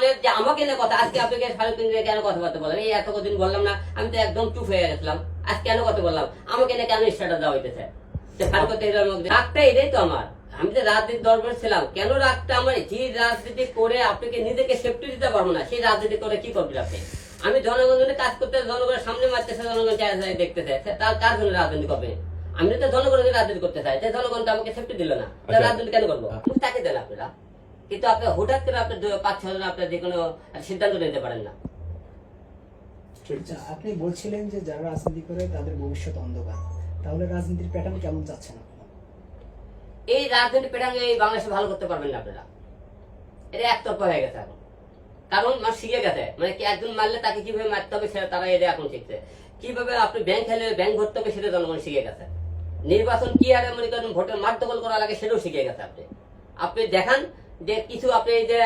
জনগণের যে আমাকে নিয়ে কথা, আজকে আপনাকে ফারুককে নিয়ে কেন কথাবার্তা বললাম? এই এত কদিন বললাম না, আমি তো একদম চুপ হয়ে গেছিলাম। আজ কেন কথা বললাম? আমাকে নিয়ে কেন স্ট্যাটাস দেওয়া হইতেছে? রাগটা এটাই তো আমার। আমি তো রাজনীতি দরবার ছিলাম, কেন রাগটা আমার? যে রাজনীতি করে আপনাকে নিজেকে সেফটি দিতে পারবো না, সেই রাজনীতি করে কি করবেন আপনি? আমি জনগণের কাজ করতে, জনগণের সামনে মারতেছে, জনগণ দেখতেছে, তার কার জন্য রাজনীতি করবে? আমি তো জনগণের রাজনীতি করতে চাই, জনগণ তো আমাকে সেফটি দিল না, রাজনীতি কেন করবো? তাকে দেন আপনারা, কিন্তু আপনি হঠাৎ করে আপনার 5-6 জন আপনার যে কোনো সিদ্ধান্ত নিতে পারেন না। আপনি বলছিলেন যে যারা রাজনীতি করে তাদের ভবিষ্যৎ অন্ধকার, তাহলে রাজনীতির প্যাটার্ন কেমন যাচ্ছেন? এই রাজনীতি প্যাটার্ন এই বাংলাদেশে ভালো করতে পারবেন না আপনারা। এটা একতরফা হয়ে গেছে এখন, কারণ মানুষ শিখে গেছে, মানে কি একজন মারলে তাকে কিভাবে মারতে হবে সেটা তারা এটা এখন শিখছে। কিভাবে আপনি ব্যাংক খেলে ব্যাংক ভরতে হবে সেটা জনগণ শিখে গেছে। নির্বাচন কি আরে মনে করেন ভোটের মাঠদখল করা লাগে সেটাও শিখে গেছে। আপনি দেখান যে কিছু আপনি যে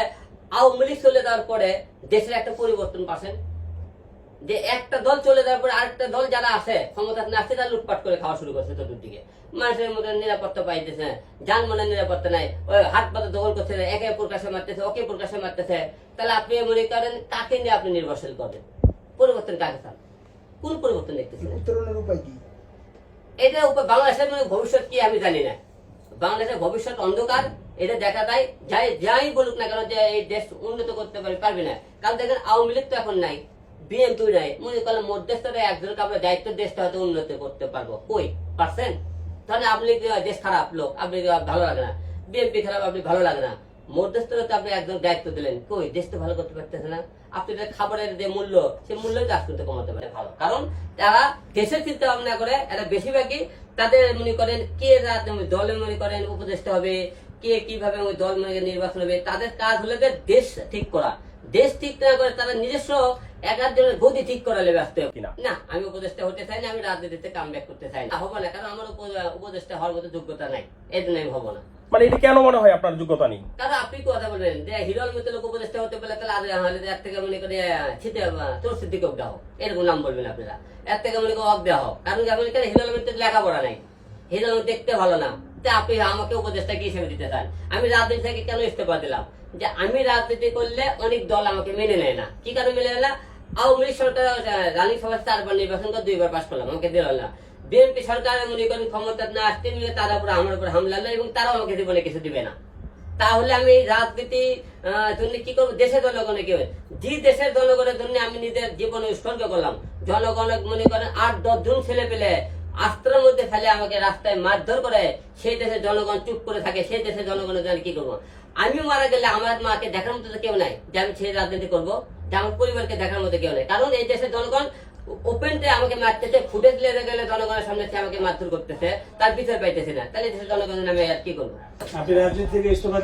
আওয়ামী লীগ চলে যাওয়ার পরে দেশের একটা পরিবর্তন পাচ্ছেন, যে একটা দল চলে যাওয়ার পরে আরেকটা দল যারা আছে ক্ষমতা আসছে তারা লুটপাট করে খাওয়া শুরু করছে চতুর্দিকে। মানুষের মধ্যে নিরাপত্তা পাইতেছে, যানবাহনের নিরাপত্তা নাই, ওই হাট পাতা দখল করছে, একে প্রকাশে মারতেছে, ওকে প্রকাশে মারতেছে। তাহলে আপনি মনে করেন কাকে নিয়ে আপনি নির্ভরশীল করবেন? পরিবর্তন কাকে চান? কোন পরিবর্তন দেখতেছেন? উত্তরণের উপায় কি? এটা বাংলাদেশের মানে ভবিষ্যৎ কি আমি জানি না। বাংলাদেশের ভবিষ্যৎ অন্ধকার, এটা দেখা দেয়। যাই বলুক না কেন যে এই দেশ উন্নত করতে পারবে না, কারণ দেখেন আওয়ামী লীগ তো এখন নাই, বিএনপি নাই, মনে করলেন মধ্যস্থতা একজনকে আমরা দায়িত্ব দেশটা হয়তো উন্নত করতে পারবো, কই পারছেন? তাহলে আপনি দেশ খারাপ লোক, আপনি ভালো লাগে না, বিএনপি খারাপ, আপনি ভালো লাগে না, মধ্যস্থতাতে আপনি একজন দায়িত্ব দিলেন, কই দেশ তো ভালো করতে পারতেছে না। আপনি খাবারের যে মূল্য, সেই মূল্য চাষ করতে কমাতে পারে ভালো, কারণ তারা দেশের চিন্তা ভাবনা করে। এরা বেশিরভাগই তাদের মনে করেন কে দলে মনে করেন উপদেষ্টা হবে, কে কিভাবে ওই দল মনে নির্বাচন হবে, তাদের কাজ হলে দেশ ঠিক করা। দেশ ঠিক না করে তারা নিজস্ব একজনের গদি ঠিক করালে ব্যস্ত না। আমি উপদেষ্টা হতে চাই না, আমি রাজনীতিতে কাম ব্যাক করতে চাই না, হবো না, কারণ আমার উপদেষ্টা হওয়ার মতো যোগ্যতা নাই, এই জন্য আমি হবো না। মানে এটা কেন মনে হয় আপনার যোগ্যতা নেই? কারণ আপনি কথা বলবেন যে হিরোর মতো লোক উপদেষ্টা হতে পারলে তাহলে এর থেকে মনে করে ছিটে তোর সিদ্দিক অব্দা হোক, এরকম নাম বলবেন আপনারা। এর থেকে মনে করে অব্দা হোক, কারণ হিরোর মধ্যে লেখাপড়া নাই, হিরোর দেখতে ভালো না, আপনি আমাকে উপদেষ্টা কি হিসেবে দিতে চান? আমি রাজনীতি থেকে কেন ইস্তফা দিলাম? যে আমি রাজনীতি করলে অনেক দল আমাকে মেনে নেয় না। কি কারণে মেনে নেয় না? আওয়ামী লীগ সরকার রানী সভা 4 বার নির্বাচন করে 2 বার পাশ করলাম, আমাকে দিল না। বিএনপি সরকার মনে করেন ক্ষমতা না আসতে নিয়ে তারা উপর আমার উপর হামলা হলো, এবং তারাও আমাকে জীবনে কিছু দিবে না। তাহলে আমি রাজনীতি জন্য কি করবো? দেশের জনগণে কি হবে? যে দেশের জনগণের জন্য আমি নিজের জীবনে উৎসর্গ করলাম, জনগণ মনে করেন 8-10 জন ছেলে পেলে আস্ত্রের মধ্যে ফেলে আমাকে রাস্তায় মারধর করে, সেই দেশের জনগণ চুপ করে থাকে, সেই দেশের জনগণের জন্য কি করবো? আমি মারা গেলে আমার মাকে দেখার মতো কেউ নাই যে আমি ছেড়ে রাজনীতি করবো, যে আমার পরিবারকে দেখার মতো কেউ নাই, কারণ এই দেশের জনগণ ওপেনতে আমাকে মারতেছে, ফুটেজ লেগে গেলে জনগণের সামনে আমাকে মারধর করতেছে, তার বিচার পাইতেছে না। তাহলে দেশের জনগণের নামে আর কি করবো? আপনি রাজনীতি থেকে ইস্তফা